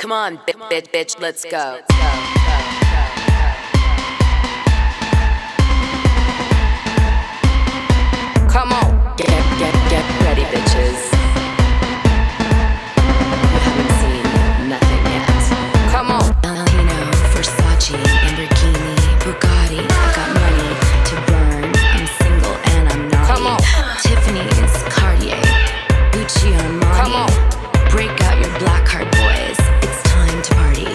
Come on, bitch, let's go. Come on, get ready, bitches. You haven't seen nothing yet. Come on. Valentino, Versace, Lamborghini, Bugatti. I got money to burn. I'm single and I'm naughty. Come on. Tiffany's, Cartier, Gucci, Armani. Come on. Break out your black card, boys. It's time to party.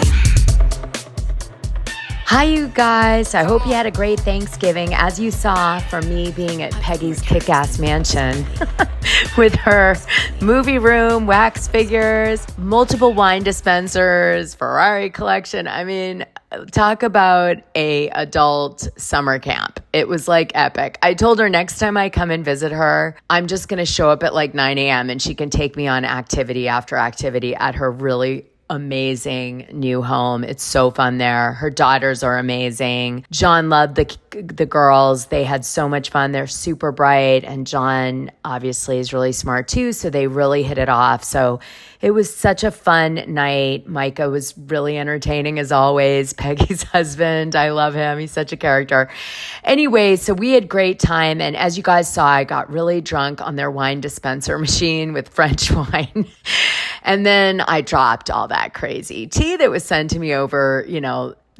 Hi, you guys. I hope you had a great Thanksgiving. As you saw from me being at Peggy's kick-ass mansion with her movie room, wax figures, multiple wine dispensers, Ferrari collection. I mean, talk about a adult summer camp. It was like epic. I told her next time I come and visit her, I'm just going to show up at like 9 a.m. and she can take me on activity after activity at her really amazing new home. It's so fun there. Her daughters are amazing. John loved the girls. They had so much fun. They're super bright, and John obviously is really smart too, so they really hit it off. So it was such a fun night. Micah was really entertaining as always. Peggy's husband, I love him. He's such a character. Anyway, so we had great time, and as you guys saw, I got really drunk on their wine dispenser machine with French wine. And then I dropped all that crazy tea that was sent to me over,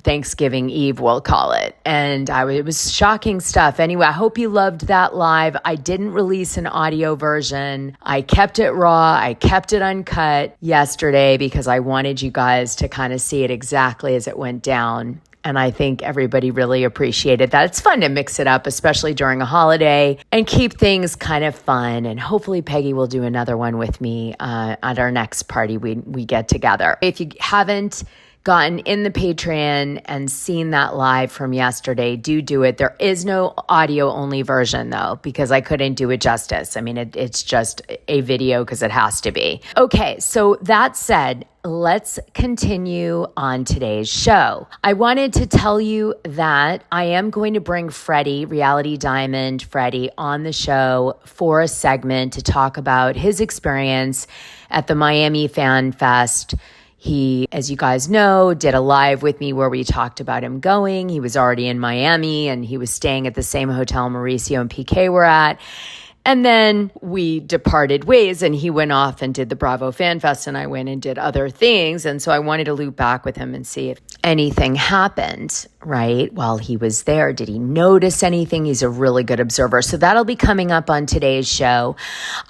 Thanksgiving Eve, we'll call it. And it was shocking stuff. Anyway, I hope you loved that live. I didn't release an audio version. I kept it raw. I kept it uncut yesterday because I wanted you guys to kind of see it exactly as it went down. And I think everybody really appreciated that. It's fun to mix it up, especially during a holiday, and keep things kind of fun. And hopefully Peggy will do another one with me at our next party we get together. If you haven't gotten in the Patreon and seen that live from yesterday, do it. There is no audio only version though, because I couldn't do it justice. I mean, it's just a video because it has to be. Okay, so that said, let's continue on today's show. I wanted to tell you that I am going to bring Freddie, Reality Diamond Freddie, on the show for a segment to talk about his experience at the Miami FanFest. He, as you guys know, did a live with me where we talked about him going. He was already in Miami and he was staying at the same hotel Mauricio and PK were at. And then we departed ways and he went off and did the BravoFanFest and I went and did other things. And so I wanted to loop back with him and see if anything happened, right, while he was there. Did he notice anything? He's a really good observer. So that'll be coming up on today's show.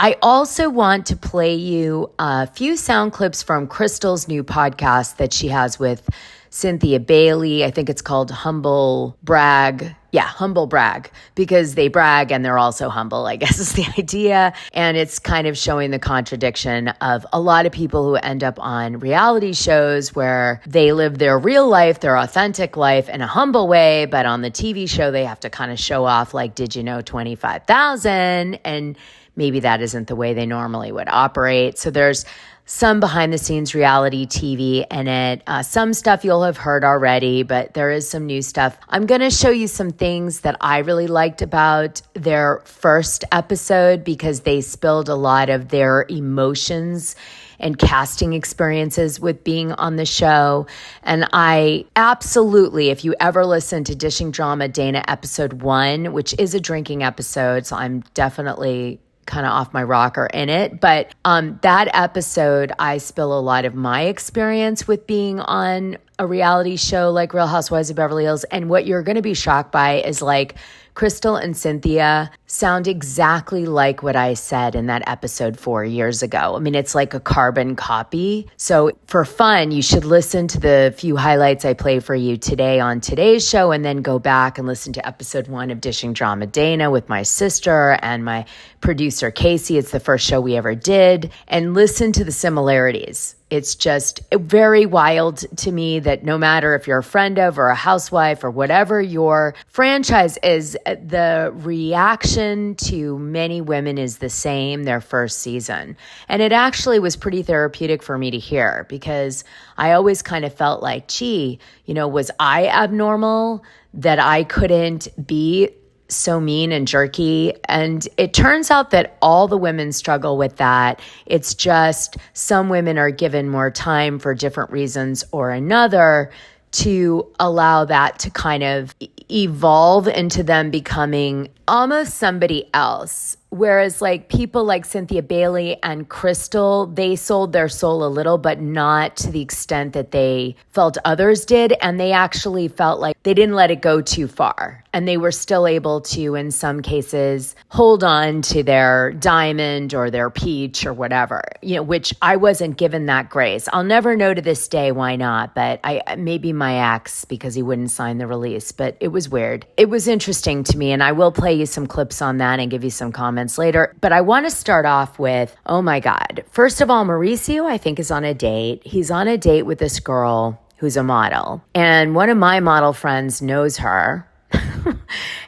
I also want to play you a few sound clips from Crystal's new podcast that she has with Cynthia Bailey. I think it's called Humble Brag. Yeah, Humble Brag, because they brag and they're also humble, I guess is the idea. And it's kind of showing the contradiction of a lot of people who end up on reality shows where they live their real life, their authentic life in a humble way, but on the TV show, they have to kind of show off like, did you know 25,000? And maybe that isn't the way they normally would operate. So there's some behind the scenes reality TV in it. Some stuff you'll have heard already, but there is some new stuff. I'm going to show you some things that I really liked about their first episode because they spilled a lot of their emotions and casting experiences with being on the show. And I absolutely, if you ever listen to Dishing Drama Dana episode 1, which is a drinking episode, so I'm definitely kind of off my rocker in it. But that episode, I spill a lot of my experience with being on a reality show like Real Housewives of Beverly Hills. And what you're going to be shocked by is like Crystal and Cynthia sound exactly like what I said in that episode 4 years ago. I mean, it's like a carbon copy. So for fun, you should listen to the few highlights I play for you today on today's show and then go back and listen to episode 1 of Dishing Drama Dana with my sister and my producer Casey. It's the first show we ever did. And listen to the similarities. It's just very wild to me that no matter if you're a friend of or a housewife or whatever your franchise is, the reaction to many women is the same their first season. And it actually was pretty therapeutic for me to hear because I always kind of felt like, gee, was I abnormal that I couldn't be so mean and jerky. And it turns out that all the women struggle with that. It's just some women are given more time for different reasons or another to allow that to kind of evolve into them becoming almost somebody else. Whereas like people like Cynthia Bailey and Crystal, they sold their soul a little, but not to the extent that they felt others did. And they actually felt like they didn't let it go too far. And they were still able to, in some cases, hold on to their diamond or their peach or whatever, which I wasn't given that grace. I'll never know to this day why not, but maybe my ex, because he wouldn't sign the release, but it was weird. It was interesting to me, and I will play you some clips on that and give you some comments later. But I want to start off with, oh my God. First of all, Mauricio, I think, is on a date. He's on a date with this girl who's a model. And one of my model friends knows her.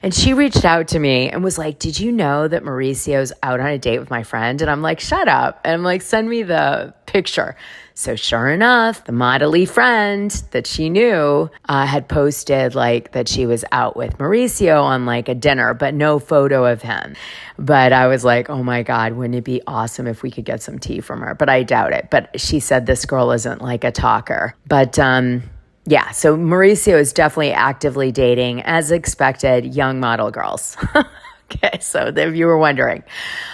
And she reached out to me and was like, did you know that Mauricio's out on a date with my friend? And I'm like, shut up. And I'm like, send me the picture. So sure enough, the model-y friend that she knew had posted like that she was out with Mauricio on like a dinner, but no photo of him. But I was like, oh my God, wouldn't it be awesome if we could get some tea from her? But I doubt it. But she said this girl isn't like a talker. But yeah, so Mauricio is definitely actively dating, as expected, young model girls. Okay, so if you were wondering,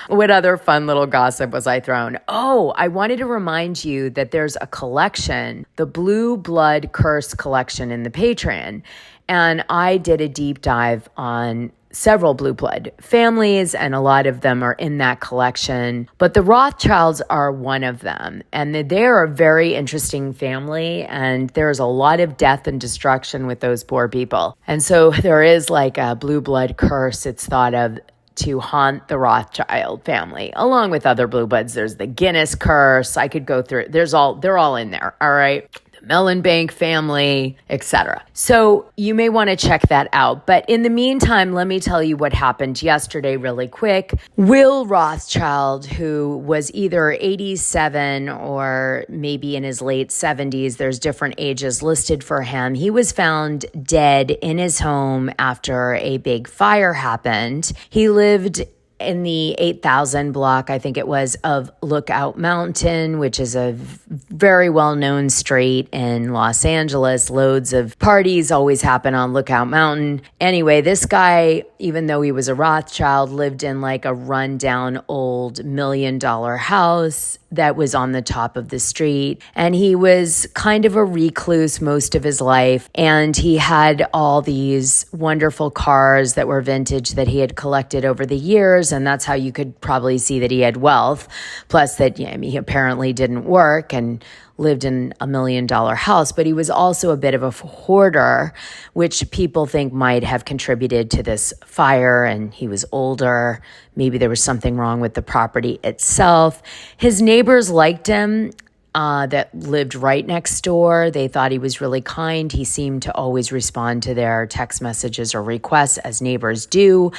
what other fun little gossip was I thrown? Oh, I wanted to remind you that there's a collection, the Blue Blood Curse collection in the Patreon. And I did a deep dive on several blue blood families, and a lot of them are in that collection. But the Rothschilds are one of them. And they're a very interesting family, and there's a lot of death and destruction with those poor people. And so there is like a blue blood curse, it's thought of, to haunt the Rothschild family, along with other blue bloods. There's the Guinness curse. I could go through it. They're all in there. All right. Mellenbank family, etc. So you may want to check that out. But in the meantime, let me tell you what happened yesterday really quick. Will Rothschild, who was either 87 or maybe in his late 70s, there's different ages listed for him. He was found dead in his home after a big fire happened. He lived in the 8,000 block, I think it was, of Lookout Mountain, which is a very well-known street in Los Angeles. Loads of parties always happen on Lookout Mountain. Anyway, this guy, even though he was a Rothschild, lived in like a rundown old $1 million house that was on the top of the street. And he was kind of a recluse most of his life. And he had all these wonderful cars that were vintage that he had collected over the years. And that's how you could probably see that he had wealth. Plus that, he apparently didn't work and lived in $1 million house, but he was also a bit of a hoarder, which people think might have contributed to this fire. And he was older. Maybe there was something wrong with the property itself. His neighbors liked him. That lived right next door. They thought he was really kind. He seemed to always respond to their text messages or requests, as neighbors do.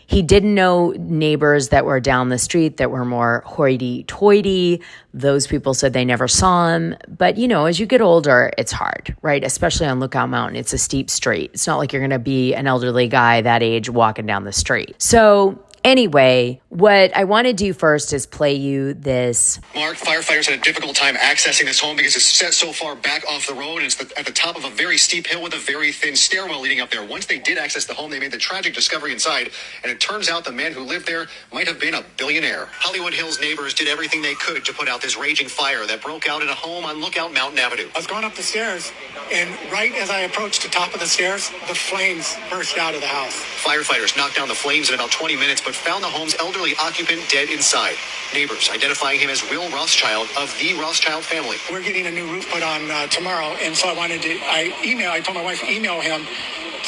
He didn't know neighbors that were down the street that were more hoity-toity. Those people said they never saw him. But, as you get older, it's hard, right? Especially on Lookout Mountain. It's a steep street. It's not like you're going to be an elderly guy that age walking down the street. So anyway, what I want to do first is play you this. Mark, firefighters had a difficult time accessing this home because it's set so far back off the road, and it's at the top of a very steep hill with a very thin stairwell leading up there. Once they did access the home, they made the tragic discovery inside, and it turns out the man who lived there might have been a billionaire. Hollywood Hills neighbors did everything they could to put out this raging fire that broke out in a home on Lookout Mountain Avenue. I was going up the stairs, and right as I approached the top of the stairs, the flames burst out of the house. Firefighters knocked down the flames in about 20 minutes, but found the home's elderly occupant dead inside. Neighbors identifying him as Will Rothschild of the Rothschild family. We're getting a new roof put on tomorrow, and so I told my wife to email him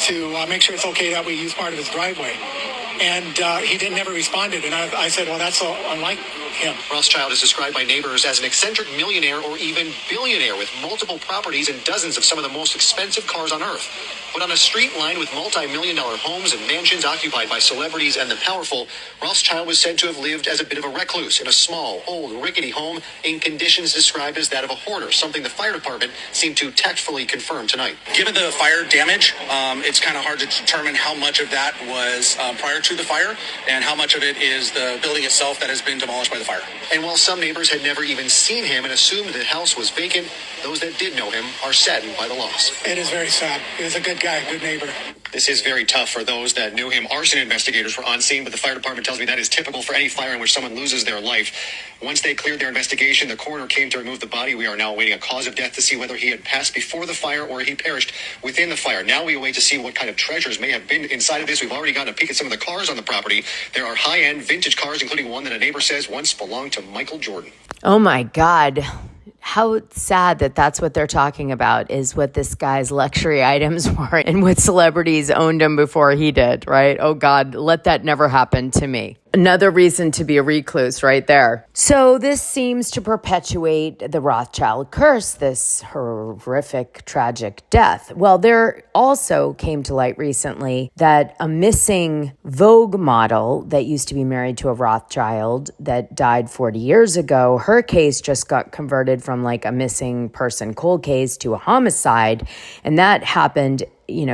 to make sure it's okay that we use part of his driveway. And he never responded, and I said, well, that's so unlike him. Rothschild is described by neighbors as an eccentric millionaire or even billionaire with multiple properties and dozens of some of the most expensive cars on earth. But on a street lined with multi-million-dollar homes and mansions occupied by celebrities and the powerful, Rothschild was said to have lived as a bit of a recluse in a small, old, rickety home in conditions described as that of a hoarder, something the fire department seemed to tactfully confirm tonight. Given the fire damage, it's kind of hard to determine how much of that was prior to the fire and how much of it is the building itself that has been demolished by the fire. And while some neighbors had never even seen him and assumed the house was vacant, those that did know him are saddened by the loss. It is very sad. He was a good guy, good neighbor. This is very tough for those that knew him. Arson investigators were on scene, but the fire department tells me that is typical for any fire in which someone loses their life. Once they cleared their investigation, the coroner came to remove the body. We are now awaiting a cause of death to see whether he had passed before the fire or he perished within the fire. Now we await to see what kind of treasures may have been inside of this. We've already gotten a peek at some of the cars on the property. There are high-end vintage cars, including one that a neighbor says once belonged to Michael Jordan. Oh my God. How sad that that's what they're talking about, is what this guy's luxury items were and what celebrities owned them before he did, right? Oh God, let that never happen to me. Another reason to be a recluse right there. So this seems to perpetuate the Rothschild curse, this horrific, tragic death. Well, there also came to light recently that a missing Vogue model that used to be married to a Rothschild that died 40 years ago, her case just got converted from like a missing person cold case to a homicide. And that happened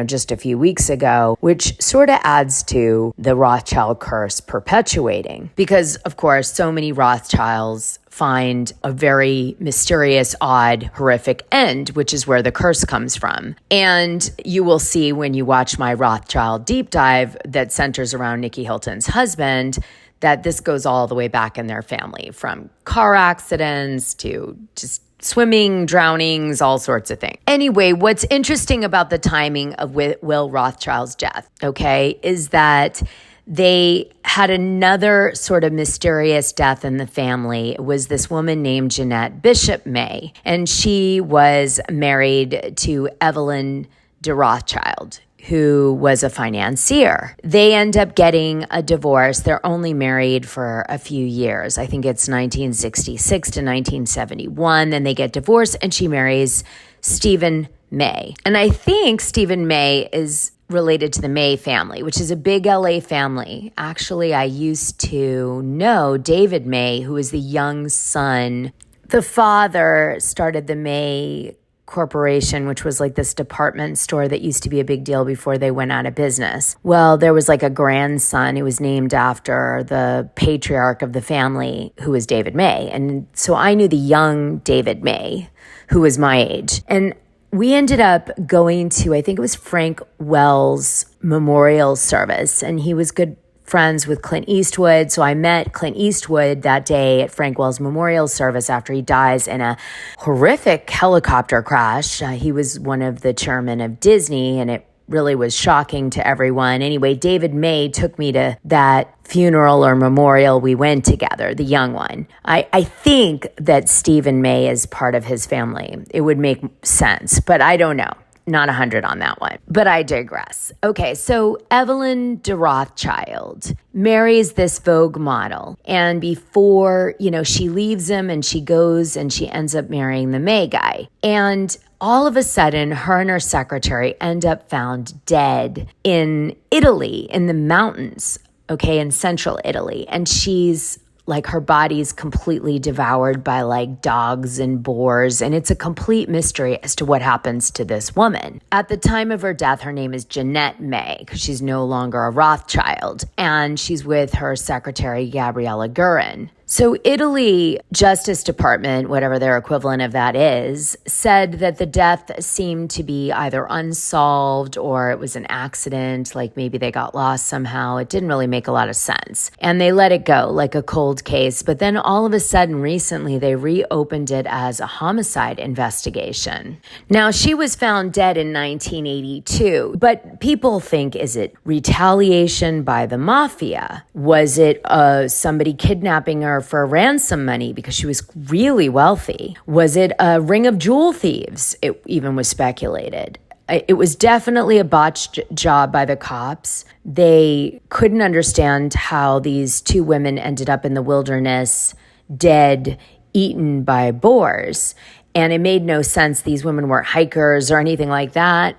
just a few weeks ago, which sort of adds to the Rothschild curse perpetuating. Because, of course, so many Rothschilds find a very mysterious, odd, horrific end, which is where the curse comes from. And you will see when you watch my Rothschild deep dive that centers around Nikki Hilton's husband, that this goes all the way back in their family, from car accidents to just swimming, drownings, all sorts of things. Anyway, what's interesting about the timing of Will Rothschild's death, okay, is that they had another sort of mysterious death in the family. It was this woman named Jenette Bishop May, and she was married to Evelyn de Rothschild, who was a financier. They end up getting a divorce. They're only married for a few years. I think it's 1966 to 1971. Then they get divorced and she marries Stephen May. And I think Stephen May is related to the May family, which is a big LA family. Actually, I used to know David May, who is the young son. The father started the May Corporation, which was like this department store that used to be a big deal before they went out of business. Well, there was like a grandson who was named after the patriarch of the family, who was David May. And so I knew the young David May, who was my age. And we ended up going to, I think it was Frank Wells' memorial service, and he was good friends with Clint Eastwood. So I met Clint Eastwood that day at Frank Wells' memorial service after he dies in a horrific helicopter crash. He was one of the chairmen of Disney, and it really was shocking to everyone. Anyway, David May took me to that funeral or memorial. We went together, the young one. I think that Stephen May is part of his family. It would make sense, but I don't know. Not 100 on that one, but I digress. Okay, so Evelyn de Rothschild marries this Vogue model, and before, she leaves him and she goes and she ends up marrying the May guy. And all of a sudden, her and her secretary end up found dead in Italy, in the mountains, okay, in central Italy. And she's like, her body's completely devoured by like dogs and boars. And it's a complete mystery as to what happens to this woman. At the time of her death, her name is Jenette May, because she's no longer a Rothschild. And she's with her secretary, Gabriella Gurin. So Italy Justice Department, whatever their equivalent of that is, said that the death seemed to be either unsolved or it was an accident, like maybe they got lost somehow. It didn't really make a lot of sense. And they let it go like a cold case. But then all of a sudden recently they reopened it as a homicide investigation. Now she was found dead in 1982, but people think, is it retaliation by the mafia? Was it somebody kidnapping her for ransom money because she was really wealthy? Was it a ring of jewel thieves? It even was speculated. It was definitely a botched job by the cops. They couldn't understand how these two women ended up in the wilderness dead, eaten by boars. And it made no sense. These women weren't hikers or anything like that.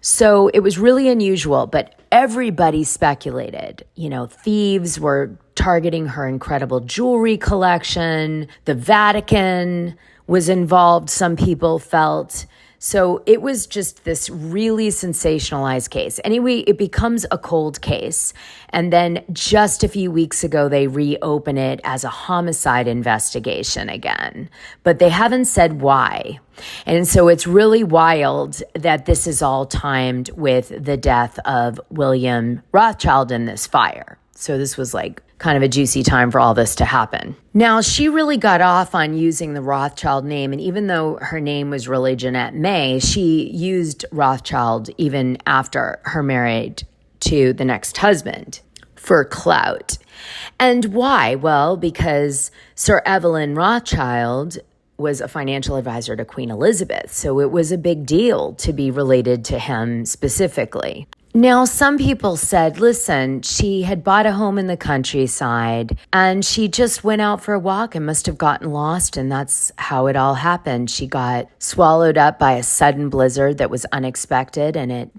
So it was really unusual, but everybody speculated. Thieves were targeting her incredible jewelry collection. The Vatican was involved, some people felt. So it was just this really sensationalized case. Anyway, it becomes a cold case. And then just a few weeks ago, they reopen it as a homicide investigation again. But they haven't said why. And so it's really wild that this is all timed with the death of William Rothschild in this fire. So this was like kind of a juicy time for all this to happen. Now, she really got off on using the Rothschild name. And even though her name was really Jenette May, she used Rothschild even after her marriage to the next husband for clout. And why? Well, because Sir Evelyn Rothschild was a financial advisor to Queen Elizabeth. So it was a big deal to be related to him specifically. Now, some people said, listen, she had bought a home in the countryside and she just went out for a walk and must have gotten lost. And that's how it all happened. She got swallowed up by a sudden blizzard that was unexpected and it,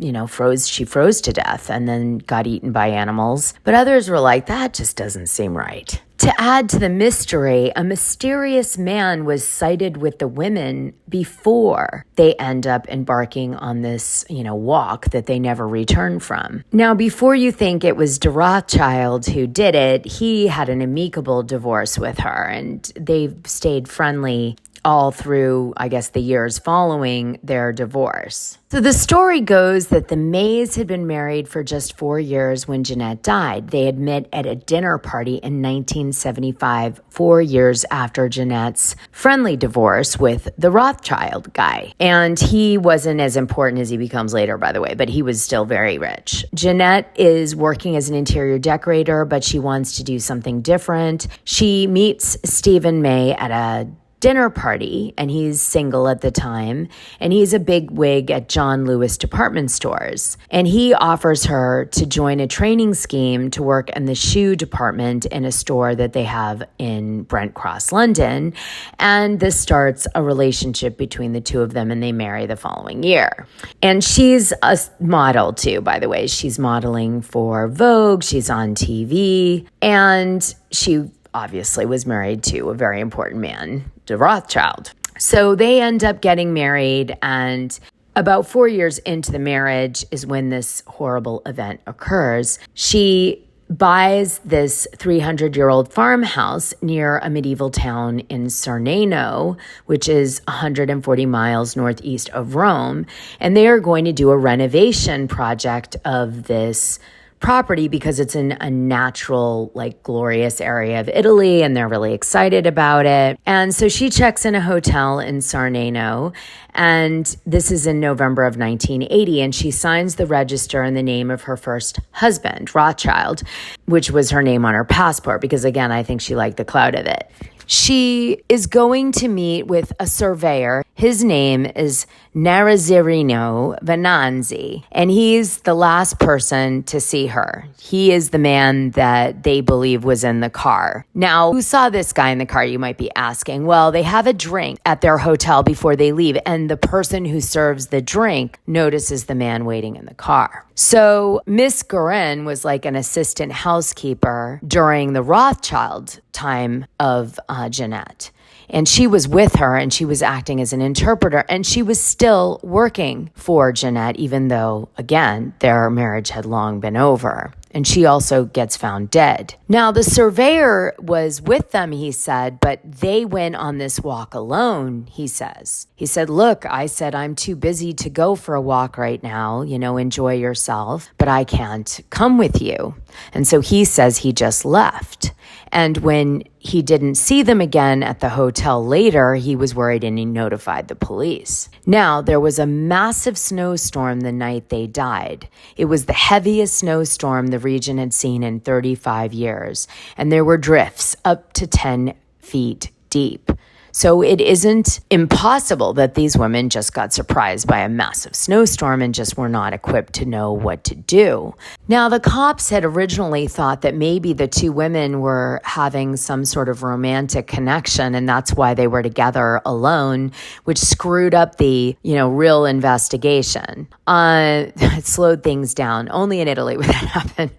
she froze to death and then got eaten by animals. But others were like, that just doesn't seem right. To add to the mystery, a mysterious man was sighted with the women before they end up embarking on this, walk that they never returned from. Now, before you think it was de Rothschild who did it, he had an amicable divorce with her and they've stayed friendly all through, I guess, the years following their divorce. So the story goes that the Mays had been married for just 4 years when Jenette died. They had met at a dinner party in 1975, 4 years after Jenette's friendly divorce with the Rothschild guy. And he wasn't as important as he becomes later, by the way, but he was still very rich. Jenette is working as an interior decorator, but she wants to do something different. She meets Stephen May at a dinner party, and he's single at the time, and he's a big wig at John Lewis department stores. And he offers her to join a training scheme to work in the shoe department in a store that they have in Brent Cross, London. And this starts a relationship between the two of them, and they marry the following year. And she's a model too, by the way. She's modeling for Vogue, she's on TV, and she obviously was married to a very important man, de Rothschild. So they end up getting married, and about 4 years into the marriage is when this horrible event occurs. She buys this 300-year-old farmhouse near a medieval town in Sarnano, which is 140 miles northeast of Rome, and they are going to do a renovation project of this property because it's in a natural, glorious area of Italy, and they're really excited about it. And so she checks in a hotel in Sarnano, and this is in November of 1980, and she signs the register in the name of her first husband, Rothschild, which was her name on her passport, because again, I think she liked the clout of it. She is going to meet with a surveyor. His name is Narazirino Venanzi, and he's the last person to see her. He is the man that they believe was in the car. Now, who saw this guy in the car, you might be asking? Well, they have a drink at their hotel before they leave, and the person who serves the drink notices the man waiting in the car. So Miss Guerin was like an assistant housekeeper during the Rothschild time of Jenette. And she was with her, and she was acting as an interpreter, and she was still working for Jenette, even though, again, their marriage had long been over. And she also gets found dead. Now, the surveyor was with them, he said, but they went on this walk alone, he says. He said, look, I'm too busy to go for a walk right now, enjoy yourself, but I can't come with you. And so he says he just left. And when he didn't see them again at the hotel later, he was worried and he notified the police. Now, there was a massive snowstorm the night they died. It was the heaviest snowstorm the region had seen in 35 years, and there were drifts up to 10 feet deep. So it isn't impossible that these women just got surprised by a massive snowstorm and just were not equipped to know what to do. Now, the cops had originally thought that maybe the two women were having some sort of romantic connection, and that's why they were together alone, which screwed up the, real investigation. It slowed things down. Only in Italy would that happen.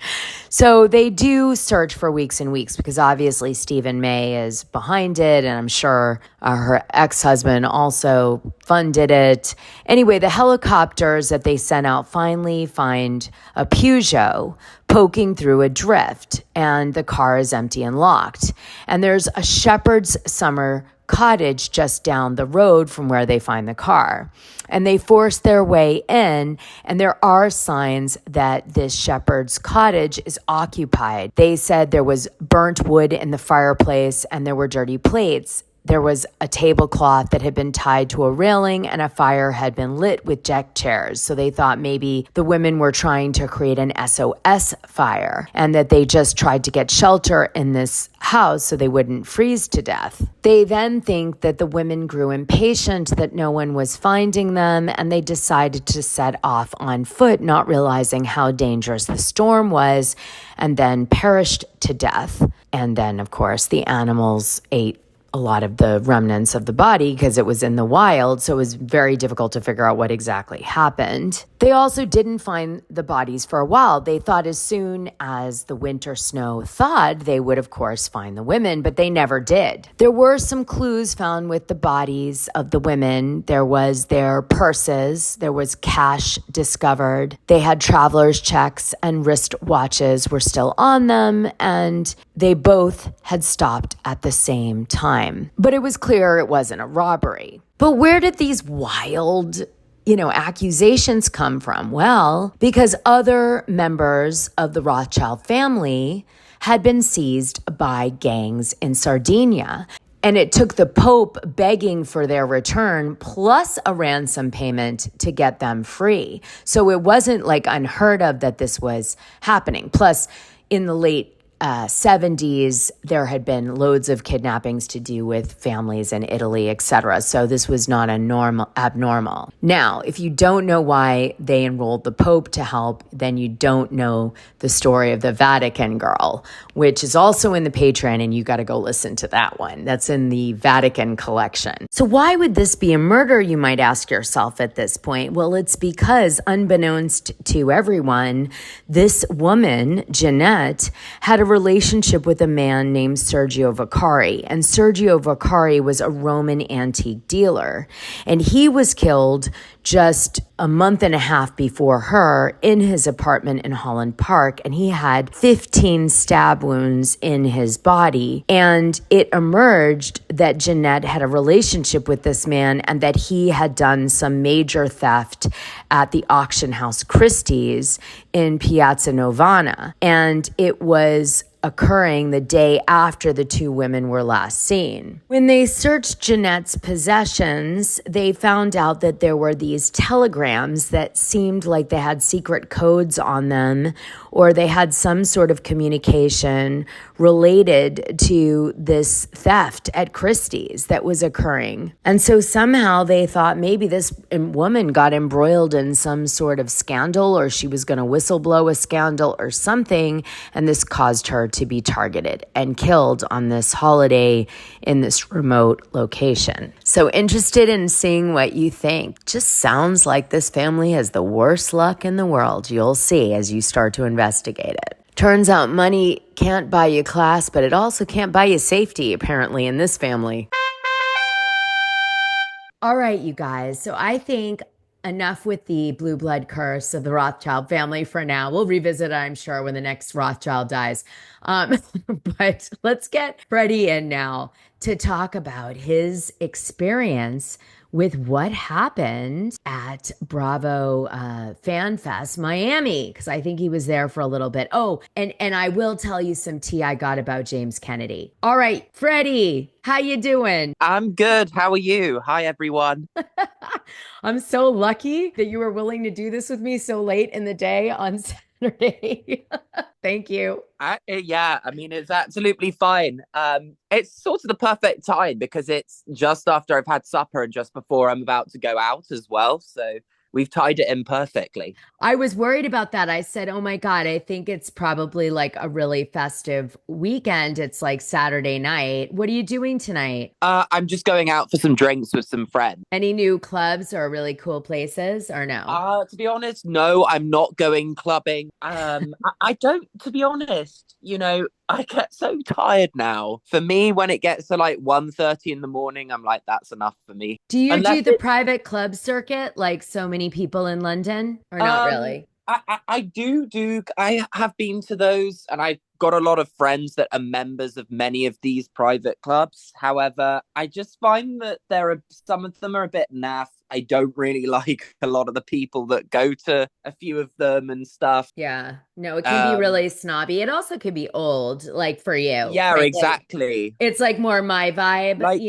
So they do search for weeks and weeks because obviously Stephen May is behind it, and I'm sure her ex-husband also funded it. Anyway, the helicopters that they sent out finally find a Peugeot poking through a drift, and the car is empty and locked. And there's a shepherd's summer cottage just down the road from where they find the car. And they force their way in, and there are signs that this shepherd's cottage is occupied. They said there was burnt wood in the fireplace and there were dirty plates. There was a tablecloth that had been tied to a railing, and a fire had been lit with deck chairs. So they thought maybe the women were trying to create an SOS fire and that they just tried to get shelter in this house so they wouldn't freeze to death. They then think that the women grew impatient, that no one was finding them, and they decided to set off on foot, not realizing how dangerous the storm was, and then perished to death. And then, of course, the animals ate a lot of the remnants of the body because it was in the wild, so it was very difficult to figure out what exactly happened. They also didn't find the bodies for a while. They thought as soon as the winter snow thawed, they would, of course, find the women, but they never did. There were some clues found with the bodies of the women. There was their purses. There was cash discovered. They had traveler's checks and wrist watches were still on them, and they both had stopped at the same time. But it was clear it wasn't a robbery. But where did these wild accusations come from? Well, because other members of the Rothschild family had been seized by gangs in Sardinia. And it took the Pope begging for their return plus a ransom payment to get them free. So it wasn't like unheard of that this was happening. Plus, in the late 70s, there had been loads of kidnappings to do with families in Italy, etc. So this was not abnormal. Now, if you don't know why they enrolled the Pope to help, then you don't know the story of the Vatican girl, which is also in the Patreon, and you got to go listen to that one. That's in the Vatican collection. So why would this be a murder, you might ask yourself at this point? Well, it's because, unbeknownst to everyone, this woman, Jenette, had a relationship with a man named Sergio Vaccari. And Sergio Vaccari was a Roman antique dealer. And he was killed just a month and a half before her in his apartment in Holland Park. And he had 15 stab wounds in his body. And it emerged that Jenette had a relationship with this man and that he had done some major theft at the auction house Christie's in Piazza Novana. And it was occurring the day after the two women were last seen. When they searched Jenette's possessions, they found out that there were these telegrams that seemed like they had secret codes on them, or they had some sort of communication related to this theft at Christie's that was occurring. And so somehow they thought maybe this woman got embroiled in some sort of scandal, or she was going to whistleblow a scandal or something, and this caused her to be targeted and killed on this holiday in this remote location. So interested in seeing what you think. Just sounds like this family has the worst luck in the world. You'll see as you start to investigate it. Turns out money can't buy you class, but it also can't buy you safety, apparently, in this family. All right, you guys. So I think enough with the blue blood curse of the Rothschild family for now. We'll revisit it, I'm sure, when the next Rothschild dies. But let's get Freddie in now to talk about his experience with what happened at Bravo FanFest Miami, because I think he was there for a little bit. Oh, and I will tell you some tea I got about James Kennedy. All right, Freddie, how you doing? I'm good. How are you? Hi, everyone. I'm so lucky that you were willing to do this with me so late in the day on Saturday. Thank you. Yeah, I mean, it's absolutely fine. It's sort of the perfect time because it's just after I've had supper and just before I'm about to go out as well. So we've tied it in perfectly. I was worried about that. I said, oh my God, I think it's probably like a really festive weekend. It's like Saturday night. What are you doing tonight? I'm just going out for some drinks with some friends. Any new clubs or really cool places or no? To be honest, no, I'm not going clubbing. I don't, to be honest, I get so tired now. For me, when it gets to like 1:30 in the morning, I'm like, that's enough for me. Do you Unless do the private club circuit like so many people in London or not really? I have been to those and I've got a lot of friends that are members of many of these private clubs. However, I just find that some of them are a bit naff. I don't really like a lot of the people that go to a few of them and stuff. Yeah. No, it can be really snobby. It also could be old, like for you. Yeah, right? exactly. It's like more my vibe, Like,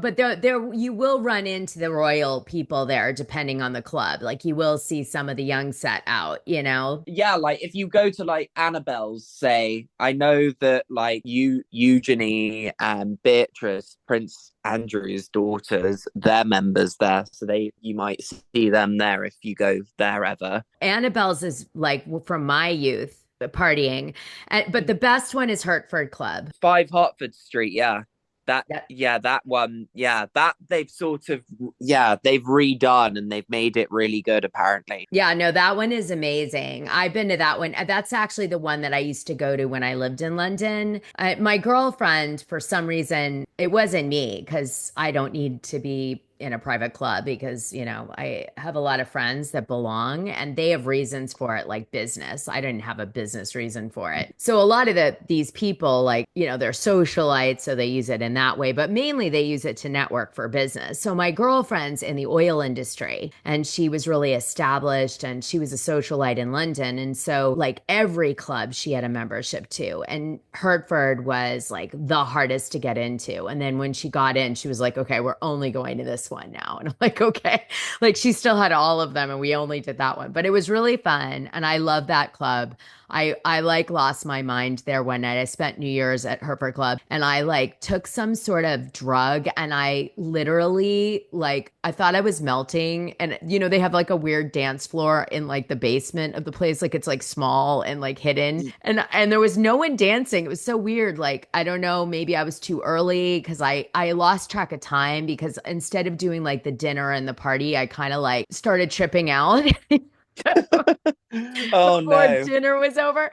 but there you will run into the royal people there depending on the club. Like you will see some of the young set out, Yeah, like if you go to like Annabelle's, say, I know that like Eugenie and Beatrice, Prince Andrew's daughters, they're members there, so you might see them there if you go there ever. Annabelle's is like from my youth partying, but the best one is Hertford Club, 5 Hertford Street. Yeah. Yep. That one. Yeah, that they've they've redone and they've made it really good, apparently. Yeah, no, that one is amazing. I've been to that one. That's actually the one that I used to go to when I lived in London. My girlfriend, for some reason, it wasn't me because I don't need to be in a private club because, I have a lot of friends that belong and they have reasons for it, like business. I didn't have a business reason for it. So a lot of these people, like, they're socialites, so they use it in that way, but mainly they use it to network for business. So my girlfriend's in the oil industry and she was really established and she was a socialite in London. And so like every club she had a membership to, and Hertford was like the hardest to get into. And then when she got in, she was like, okay, we're only going to this one now. And I'm like, okay, like she still had all of them and we only did that one, but it was really fun. And I love that club. I like lost my mind there one night. I spent New Year's at Hertford Club and I like took some sort of drug and I literally I thought I was melting. And they have like a weird dance floor in like the basement of the place. Like it's like small and like hidden and there was no one dancing. It was so weird. Like, I don't know, maybe I was too early because I lost track of time because instead of doing like the dinner and the party, I kind of like started tripping out. Oh before no. dinner was over.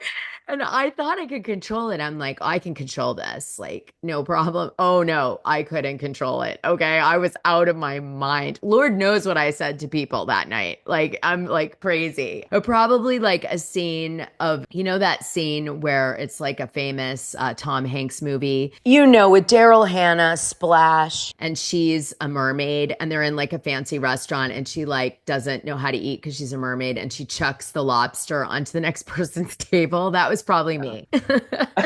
And I thought I could control it. I'm like, I can control this. Like, no problem. Oh no, I couldn't control it. Okay. I was out of my mind. Lord knows what I said to people that night. Like, I'm like crazy. But probably like a scene of, that scene where it's like a famous Tom Hanks movie. With Daryl Hannah, Splash. And she's a mermaid and they're in like a fancy restaurant and she like doesn't know how to eat because she's a mermaid and she chucks the lobster onto the next person's table. That was probably me.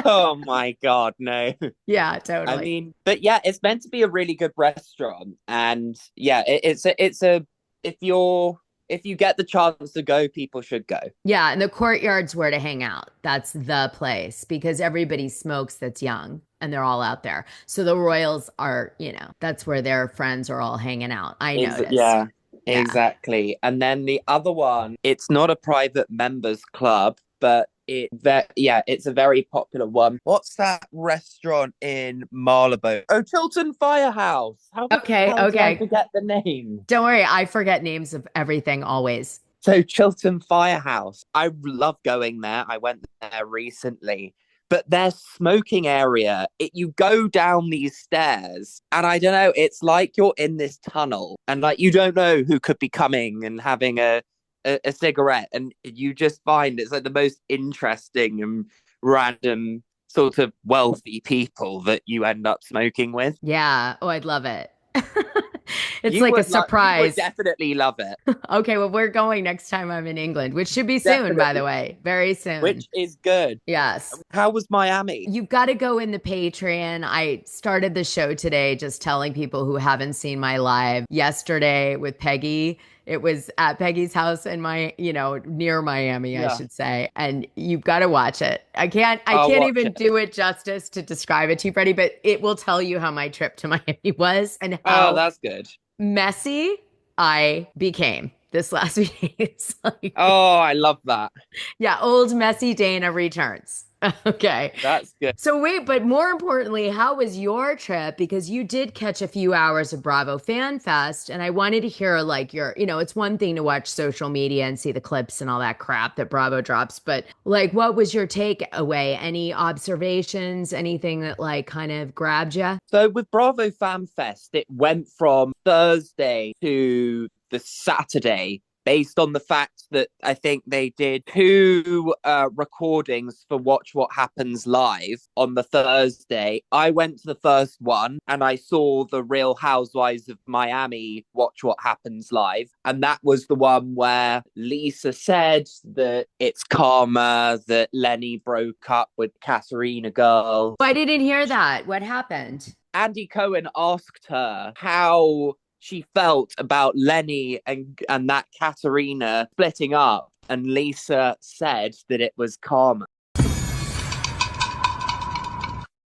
Oh my God, no. Yeah, totally. I mean, but yeah, it's meant to be a really good restaurant. And yeah, if you get the chance to go, people should go. Yeah, and the courtyard's where to hang out. That's the place because everybody smokes that's young and they're all out there. So the royals are, that's where their friends are all hanging out. I noticed. Yeah. Exactly. And then the other one, it's not a private members club, but it's a very popular one. What's that restaurant in Marylebone? Oh, Chiltern Firehouse. Okay. Did I forget the name? Don't worry, I forget names of everything always. So Chiltern Firehouse. I love going there. I went there recently. But their smoking area, you go down these stairs and I don't know, it's like you're in this tunnel and like you don't know who could be coming and having a cigarette, and you just find it's like the most interesting and random sort of wealthy people that you end up smoking with. Yeah. Oh, I'd love it. It's like a surprise. You would definitely love it. Okay, well, we're going next time I'm in England, which should be soon, by the way. Very soon. Which is good. Yes. How was Miami? You've got to go in the Patreon. I started the show today just telling people who haven't seen my live yesterday with Peggy. It was at Peggy's house in near Miami, I should say. And you've got to watch it. I can't even do it justice to describe it to you, Freddie, but it will tell you how my trip to Miami was and how that's good. Messy I became this last few days. I love that. Yeah, old messy Dana returns. Okay. That's good. So wait, but more importantly, how was your trip? Because you did catch a few hours of Bravo Fan Fest, and I wanted to hear it's one thing to watch social media and see the clips and all that crap that Bravo drops, but what was your takeaway? Any observations, anything that kind of grabbed you? So with Bravo Fan Fest, it went from Thursday to the Saturday, based on the fact that I think they did 2 recordings for Watch What Happens Live on the Thursday. I went to the first one and I saw the Real Housewives of Miami Watch What Happens Live. And that was the one where Lisa said that it's karma, that Lenny broke up with Katerina girl. I didn't hear that. What happened? Andy Cohen asked her how she felt about Lenny and that Katerina splitting up, and Lisa said that it was karma.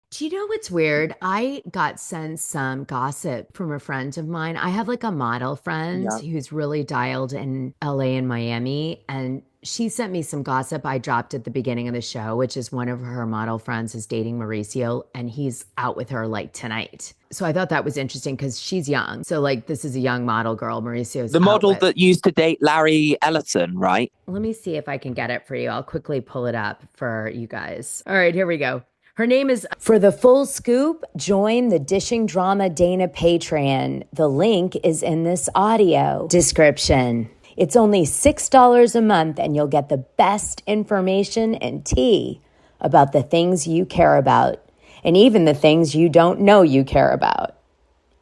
Do you know what's weird? I got sent some gossip from a friend of mine. I have a model friend who's really dialed in LA and Miami, and she sent me some gossip I dropped at the beginning of the show, which is one of her model friends is dating Mauricio, and he's out with her tonight. So I thought that was interesting because she's young. So this is a young model girl. Mauricio's the model that used to date Larry Ellison, right? Let me see if I can get it for you. I'll quickly pull it up for you guys. All right, here we go. Her name is... For the full scoop, join the Dishing Drama Dana Patreon. The link is in this audio description. It's only $6 a month and you'll get the best information and tea about the things you care about and even the things you don't know you care about.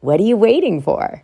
What are you waiting for?